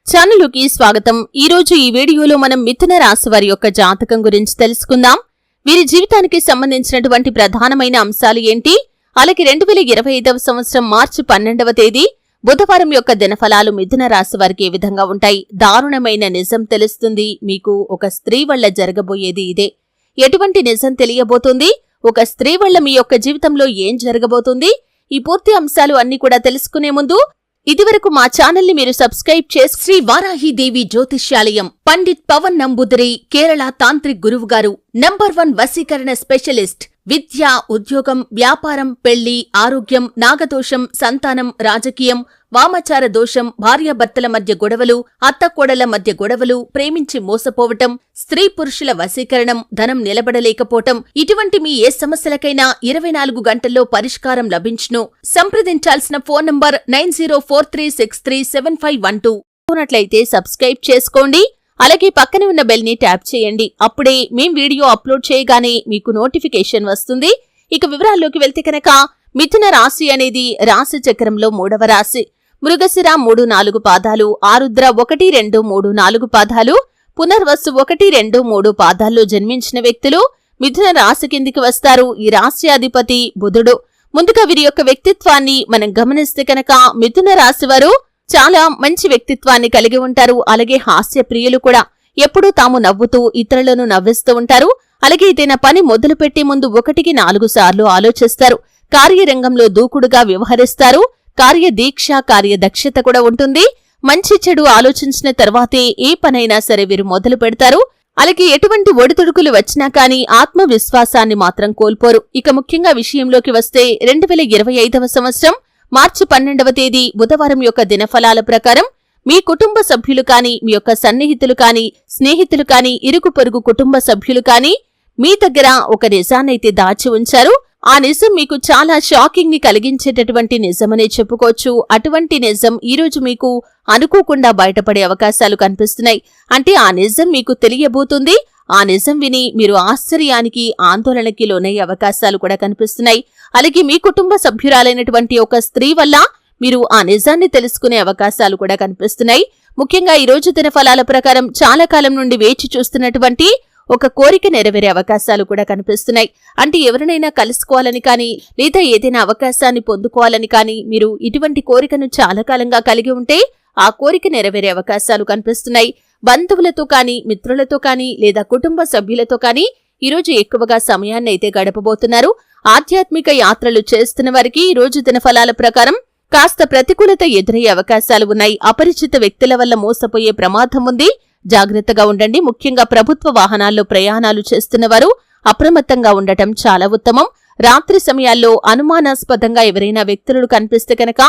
ఛానలుకి స్వాగతం. ఈ రోజు ఈ వీడియోలో మనం మిథున రాశి వారి యొక్క జాతకం గురించి తెలుసుకుందాం. వీరి జీవితానికి సంబంధించినటువంటి ప్రధానమైన అంశాలు ఏంటి, అలాగే 2025వ సంవత్సరం మార్చి 12వ తేదీ బుధవారం యొక్క దినఫలాలు మిథున రాశి వారికి ఏ విధంగా ఉంటాయి. దారుణమైన నిజం తెలుస్తుంది. మీకు ఒక స్త్రీ వల్ల జరగబోయేది ఇదే. ఎటువంటి నిజం తెలియబోతుంది, ఒక స్త్రీ వల్ల మీ యొక్క జీవితంలో ఏం జరగబోతుంది, ఈ పూర్తి అంశాలు అన్ని కూడా తెలుసుకునే ముందు ఇదివరకు మా ఛానల్ ని మీరు సబ్స్క్రైబ్ చేసి శ్రీ వారాహిదేవి జ్యోతిష్యాలయం పండిత్ పవన్ నంబుదిరి కేరళ తాంత్రిక్ గురువు గారు #1 వశీకరణ స్పెషలిస్ట్. విద్య, ఉద్యోగం, వ్యాపారం, పెళ్లి, ఆరోగ్యం, నాగదోషం, సంతానం, రాజకీయం, వామాచార దోషం, భార్యాభర్తల మధ్య గొడవలు, అత్తకోడల మధ్య గొడవలు, ప్రేమించి మోసపోవటం, స్త్రీ పురుషుల వశీకరణం, ధనం నిలబడలేకపోవటం, ఇటువంటి మీ ఏ సమస్యలకైనా 24 గంటల్లో పరిష్కారం లభించును. సంప్రదించాల్సిన ఫోన్ నంబర్ 9043637512. ఉన్నట్లయితే సబ్స్క్రైబ్ చేసుకోండి. అలాగే పక్కనే ఉన్న బెల్ ని ట్యాప్ చేయండి. అప్పుడే మేం వీడియో అప్లోడ్ చేయగానే మీకు నోటిఫికేషన్ వస్తుంది. ఇక వివరాల్లోకి వెళ్తే కనుక మిథున రాశి అనేది రాశి చక్రంలో 3వ రాశి. మృగశిర 3-4 పాదాలు, ఆరుద్ర 1-2-3-4 పాదాలు, పునర్వసు 1-2-3 పాదాల్లో జన్మించిన వ్యక్తులు మిథున రాశి కిందికి వస్తారు. ఈ రాశి అధిపతి బుధుడు. ముందుగా వీరి యొక్క వ్యక్తిత్వాన్ని మనం గమనిస్తే కనుక మిథున రాశి వారు చాలా మంచి వ్యక్తిత్వాన్ని కలిగి ఉంటారు. అలాగే హాస్య ప్రియులు కూడా. ఎప్పుడూ తాము నవ్వుతూ ఇతరులను నవ్విస్తూ ఉంటారు. అలాగే ఏదైనా పని మొదలుపెట్టే ముందు 1-4 సార్లు ఆలోచిస్తారు. కార్యరంగంలో దూకుడుగా వ్యవహరిస్తారు. కార్యదీక్ష, కార్యదక్షత కూడా ఉంటుంది. మంచి చెడు ఆలోచించిన తర్వాతే ఏ పనైనా సరే వీరు మొదలు పెడతారు. అలాగే ఎటువంటి ఒడిదుడుకులు వచ్చినా కానీ ఆత్మవిశ్వాసాన్ని మాత్రం కోల్పోరు. ఇక ముఖ్యంగా విషయంలోకి వస్తే 2025వ సంవత్సరం మార్చి 12వ తేదీ బుధవారం యొక్క దినఫలాల ప్రకారం మీ కుటుంబ సభ్యులు కాని, మీ యొక్క సన్నిహితులు కాని, స్నేహితులు కాని, ఇరుగు పొరుగు కుటుంబ సభ్యులు కాని మీ దగ్గర ఒక నిజాన్నైతే దాచి ఉంచారు. ఆ నిజం మీకు చాలా షాకింగ్ ని కలిగించేటటువంటి నిజమనే చెప్పుకోవచ్చు. అటువంటి నిజం ఈ రోజు మీకు అనుకోకుండా బయటపడే అవకాశాలు కనిపిస్తున్నాయి. అంటే ఆ నిజం మీకు తెలియబోతుంది. ఆ నిజం విని మీరు ఆశ్చర్యానికి, ఆందోళనకి లోనయ్యే అవకాశాలు కూడా కనిపిస్తున్నాయి. అలాగే మీ కుటుంబ సభ్యురాలైనటువంటి ఒక స్త్రీ వల్ల మీరు ఆ నిజాన్ని తెలుసుకునే అవకాశాలు కూడా కనిపిస్తున్నాయి. ముఖ్యంగా ఈ రోజు దినఫలాల ప్రకారం చాలా కాలం నుండి వేచి చూస్తున్నటువంటి ఒక కోరిక నెరవేరే అవకాశాలు కూడా కనిపిస్తున్నాయి. అంటే ఎవరినైనా కలుసుకోవాలని కానీ, లేదా ఏదైనా అవకాశాన్ని పొందుకోవాలని కానీ మీరు ఇటువంటి కోరికను చాలా కాలంగా కలిగి ఉంటే ఆ కోరిక నెరవేరే అవకాశాలు కనిపిస్తున్నాయి. బంధువులతో కానీ, మిత్రులతో కానీ, లేదా కుటుంబ సభ్యులతో కానీ ఈరోజు ఎక్కువగా సమయాన్ని అయితే గడపబోతున్నారు. ఆధ్యాత్మిక యాత్రలు చేస్తున్న వారికి ఈ రోజు దినఫలాల ప్రకారం కాస్త ప్రతికూలత ఎదురయ్యే అవకాశాలు ఉన్నాయి. అపరిచిత వ్యక్తుల వల్ల మోసపోయే ప్రమాదం ఉంది. జాగ్రత్తగా ఉండండి. ముఖ్యంగా ప్రభుత్వ వాహనాల్లో ప్రయాణాలు చేస్తున్నవారు అప్రమత్తంగా ఉండటం చాలా ఉత్తమం. రాత్రి సమయాల్లో అనుమానాస్పదంగా ఎవరైనా వ్యక్తులు కనిపిస్తే కనుక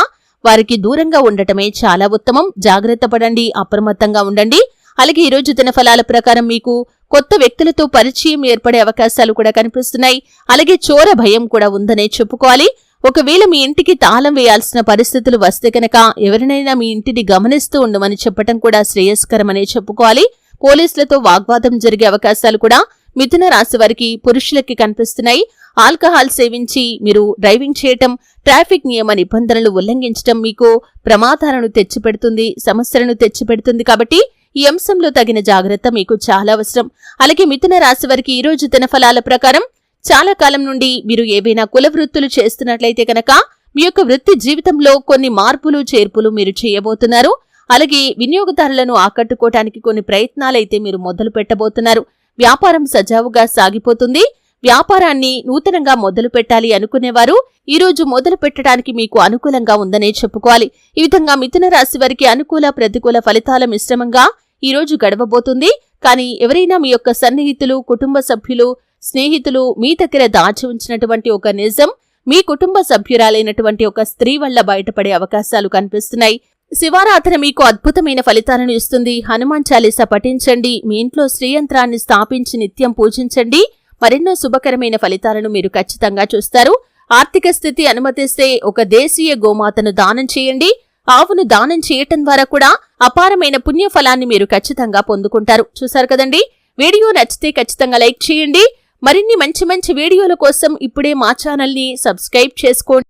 వారికి దూరంగా ఉండటమే చాలా ఉత్తమం. జాగ్రత్త పడండి, అప్రమత్తంగా ఉండండి. అలాగే ఈ రోజు దినఫలాల ప్రకారం మీకు కొత్త వ్యక్తులతో పరిచయం ఏర్పడే అవకాశాలు కూడా కనిపిస్తున్నాయి. అలాగే చోర భయం కూడా ఉందనే చెప్పుకోవాలి. ఒకవేళ మీ ఇంటికి తాళం వేయాల్సిన పరిస్థితులు వస్తే కనుక ఎవరినైనా మీ ఇంటిని గమనిస్తూ ఉండమని చెప్పటం కూడా శ్రేయస్కరమనే చెప్పుకోవాలి. పోలీసులతో వాగ్వాదం జరిగే అవకాశాలు కూడా మిథున రాశి వారికి, పురుషులకి కనిపిస్తున్నాయి. ఆల్కహాల్ సేవించి మీరు డ్రైవింగ్ చేయటం, ట్రాఫిక్ నియమ నిబంధనలు ఉల్లంఘించటం మీకు ప్రమాదాలను తెచ్చిపెడుతుంది, సమస్యలను తెచ్చిపెడుతుంది. కాబట్టి ఈ అంశంలో తగిన జాగ్రత్త మీకు చాలా అవసరం. అలాగే మిథున రాశి వారికి ఈ రోజు దినఫలాల ప్రకారం చాలా కాలం నుండి మీరు ఏవైనా కుల వృత్తులు చేస్తున్నట్లయితే కనుక మీ యొక్క వృత్తి జీవితంలో కొన్ని మార్పులు, చేర్పులు మీరు చేయబోతున్నారు. అలాగే వినియోగదారులను ఆకట్టుకోవటానికి కొన్ని ప్రయత్నాలైతే మీరు మొదలు పెట్టబోతున్నారు. వ్యాపారం సజావుగా సాగిపోతుంది. వ్యాపారాన్ని నూతనంగా మొదలు పెట్టాలి అనుకునేవారు ఈ రోజు మొదలు పెట్టడానికి మీకు అనుకూలంగా ఉందనే చెప్పుకోవాలి. ఈ విధంగా మిథున రాశి వారికి అనుకూల, ప్రతికూల ఫలితాల మిశ్రమంగా ఈ రోజు గడవబోతుంది. కానీ ఎవరైనా మీ యొక్క సన్నిహితులు, కుటుంబ సభ్యులు, స్నేహితులు మీ దగ్గర దాచి ఉంచినటువంటి ఒక నిజం మీ కుటుంబ సభ్యురాలైనటువంటి ఒక స్త్రీ వల్ల బయటపడే అవకాశాలు కనిపిస్తున్నాయి. శివారాధన మీకు అద్భుతమైన ఫలితాలను ఇస్తుంది. హనుమాన్ చాలీసా పఠించండి. మీ ఇంట్లో శ్రీయంత్రాన్ని స్థాపించి నిత్యం పూజించండి. మరెన్నో శుభకరమైన ఫలితాలను మీరు ఖచ్చితంగా చూస్తారు. ఆర్థిక స్థితి అనుమతిస్తే ఒక దేశీయ గోమాతను దానం చేయండి. ఆవును దానం చేయటం ద్వారా కూడా అపారమైన పుణ్యఫలాన్ని మీరు ఖచ్చితంగా పొందుకుంటారు. చూశారు కదండి. వీడియో నచ్చితే ఖచ్చితంగా లైక్ చేయండి. మరిన్ని మంచి మంచి వీడియోల కోసం ఇప్పుడే మా ఛానల్ ని సబ్స్క్రైబ్ చేసుకోండి.